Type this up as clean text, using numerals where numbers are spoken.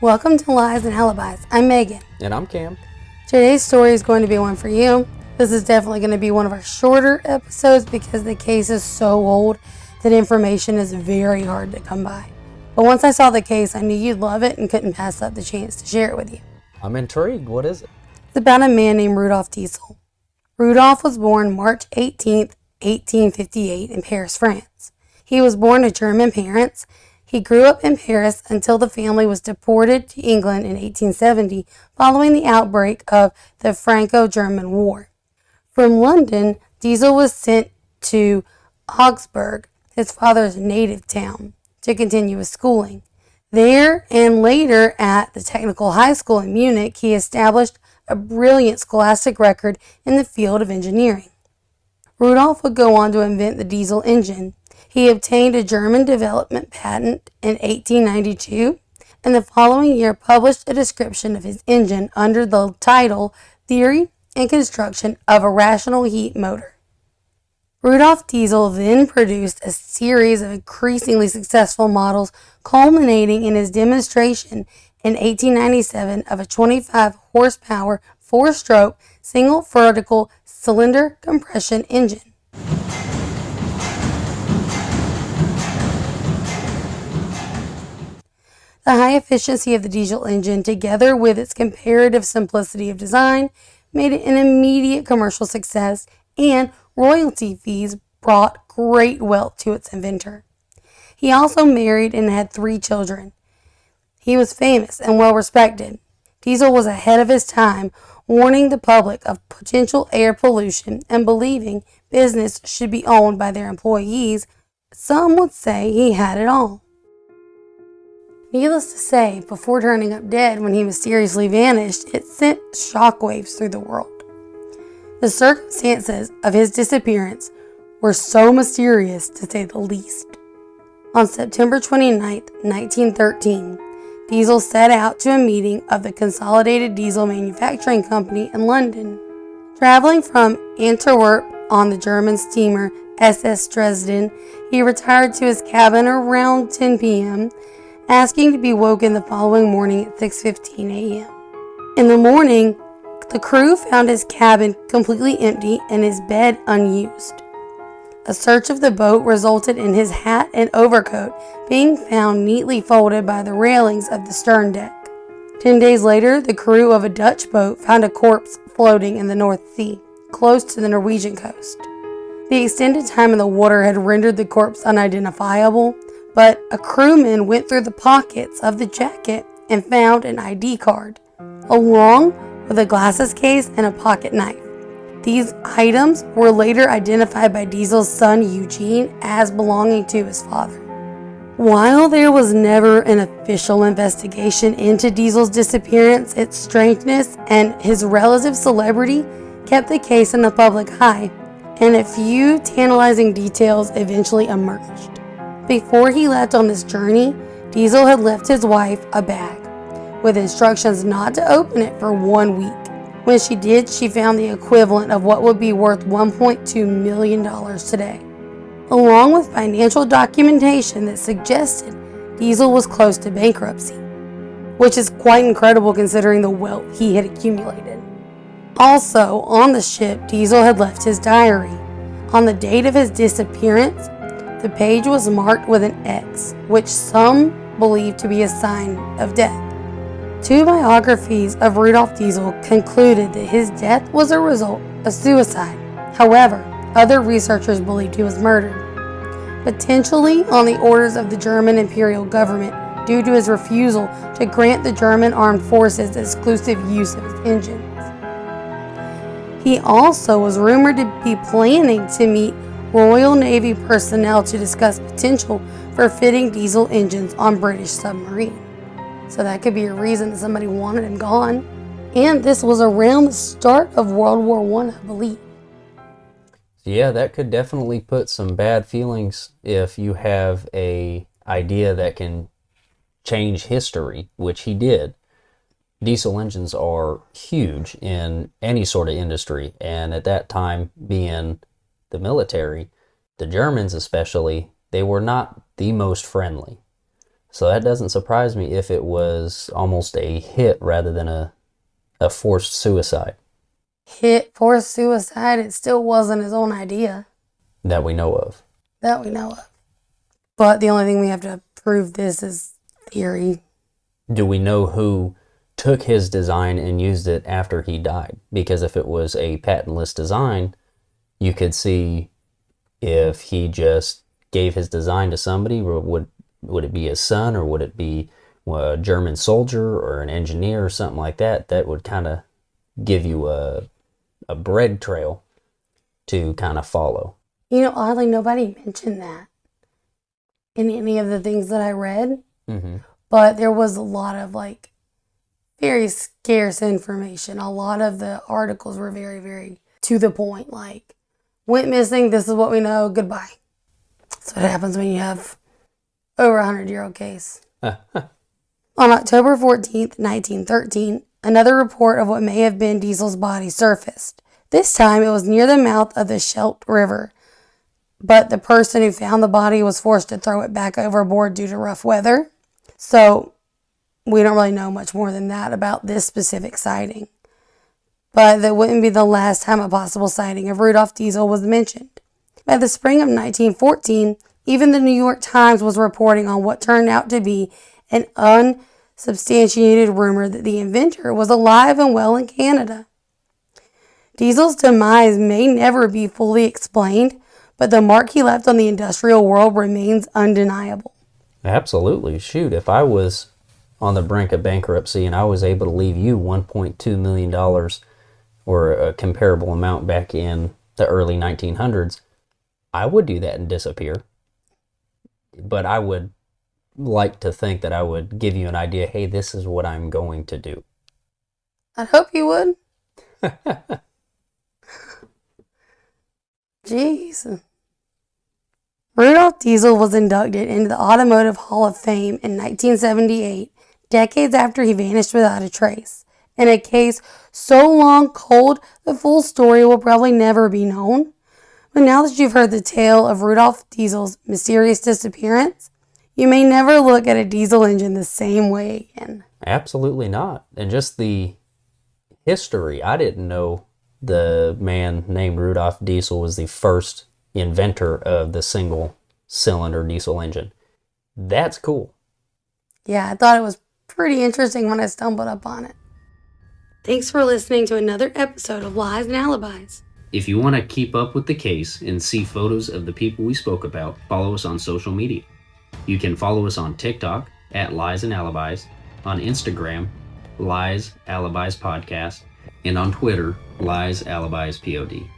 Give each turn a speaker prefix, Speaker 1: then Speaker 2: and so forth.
Speaker 1: Welcome to Lies and Alibis. I'm Megan.
Speaker 2: And I'm Cam.
Speaker 1: Today's story is going to be one for you. This is definitely going to be one of our shorter episodes because the case is so old that information is very hard to come by. But once I saw the case, I knew you'd love it and couldn't pass up the chance to share it with you.
Speaker 2: I'm intrigued. What is it?
Speaker 1: It's about a man named Rudolf Diesel. Rudolf was born March 18th, 1858 in Paris, France. He was born to German parents. He grew up in Paris until the family was deported to England in 1870 following the outbreak of the Franco-German War. From London, Diesel was sent to Augsburg, his father's native town, to continue his schooling. There and later at the Technical High School in Munich, he established a brilliant scholastic record in the field of engineering. Rudolf would go on to invent the diesel engine. He obtained a German development patent in 1892, and the following year published a description of his engine under the title Theory and Construction of a Rational Heat Motor. Rudolf Diesel then produced a series of increasingly successful models, culminating in his demonstration in 1897 of a 25 horsepower, 4-stroke, single vertical cylinder compression engine. The high efficiency of the diesel engine, together with its comparative simplicity of design, made it an immediate commercial success, and royalty fees brought great wealth to its inventor. He also married and had 3 children. He was famous and well respected. Diesel was ahead of his time, warning the public of potential air pollution and believing business should be owned by their employees. Some would say he had it all. Needless to say, before turning up dead when he mysteriously vanished, it sent shockwaves through the world. The circumstances of his disappearance were so mysterious, to say the least. On September 29, 1913, Diesel set out to a meeting of the Consolidated Diesel Manufacturing Company in London. Traveling from Antwerp on the German steamer SS Dresden, he retired to his cabin around 10 p.m., asking to be woken the following morning at 6:15 a.m. In the morning, the crew found his cabin completely empty and his bed unused. A search of the boat resulted in his hat and overcoat being found neatly folded by the railings of the stern deck. 10 days later, the crew of a Dutch boat found a corpse floating in the North Sea, close to the Norwegian coast. The extended time in the water had rendered the corpse unidentifiable, but a crewman went through the pockets of the jacket and found an ID card, along with a glasses case and a pocket knife. These items were later identified by Diesel's son Eugene as belonging to his father. While there was never an official investigation into Diesel's disappearance, its strangeness and his relative celebrity kept the case in the public eye, and a few tantalizing details eventually emerged. Before he left on this journey, Diesel had left his wife a bag, with instructions not to open it for 1 week. When she did, she found the equivalent of what would be worth $1.2 million today, along with financial documentation that suggested Diesel was close to bankruptcy, which is quite incredible considering the wealth he had accumulated. Also, on the ship, Diesel had left his diary. On the date of his disappearance, the page was marked with an X, which some believe to be a sign of death. 2 biographies of Rudolf Diesel concluded that his death was a result of suicide. However, other researchers believed he was murdered, potentially on the orders of the German imperial government due to his refusal to grant the German armed forces exclusive use of his engines. He also was rumored to be planning to meet Royal Navy personnel to discuss potential for fitting diesel engines on British submarines. So that could be a reason that somebody wanted him gone. And this was around the start of World War I believe.
Speaker 2: Yeah, that could definitely put some bad feelings if you have a idea that can change history, which he did. Diesel engines are huge in any sort of industry, and at that time, being the military, the Germans especially, they were not the most friendly. So that doesn't surprise me if it was almost a hit rather than a forced suicide.
Speaker 1: Hit, forced suicide, it still wasn't his own idea.
Speaker 2: That we know of.
Speaker 1: That we know of. But the only thing we have to prove this is theory.
Speaker 2: Do we know who took his design and used it after he died? Because if it was a patentless design, you could see if he just gave his design to somebody. Would it be his son, or would it be a German soldier or an engineer or something like that? That would kind of give you a bread trail to kind of follow.
Speaker 1: You know, oddly, nobody mentioned that in any of the things that I read.
Speaker 2: Mm-hmm.
Speaker 1: But there was a lot of like very scarce information. A lot of the articles were very, very to the point. Like, went missing, this is what we know, goodbye. That's what happens when you have over 100-year-old case. On October 14th, 1913, another report of what may have been Diesel's body surfaced. This time it was near the mouth of the Scheldt River, but the person who found the body was forced to throw it back overboard due to rough weather. So we don't really know much more than that about this specific sighting. But that wouldn't be the last time a possible sighting of Rudolf Diesel was mentioned. By the spring of 1914, even the New York Times was reporting on what turned out to be an unsubstantiated rumor that the inventor was alive and well in Canada. Diesel's demise may never be fully explained, but the mark he left on the industrial world remains undeniable.
Speaker 2: Absolutely. Shoot, if I was on the brink of bankruptcy and I was able to leave you $1.2 million or a comparable amount back in the early 1900s, I would do that and disappear. But I would like to think that I would give you an idea, hey, this is what I'm going to do.
Speaker 1: I'd hope you would. Jeez. Rudolf Diesel was inducted into the Automotive Hall of Fame in 1978, decades after he vanished without a trace. In a case so long cold, the full story will probably never be known. But now that you've heard the tale of Rudolf Diesel's mysterious disappearance, you may never look at a diesel engine the same way again.
Speaker 2: Absolutely not. And just the history, I didn't know the man named Rudolf Diesel was the first inventor of the single-cylinder diesel engine. That's cool.
Speaker 1: Yeah, I thought it was pretty interesting when I stumbled up on it. Thanks for listening to another episode of Lies and Alibis.
Speaker 2: If you want to keep up with the case and see photos of the people we spoke about, follow us on social media. You can follow us on TikTok at Lies and Alibis, on Instagram, Lies Alibis Podcast, and on Twitter, Lies Alibis POD.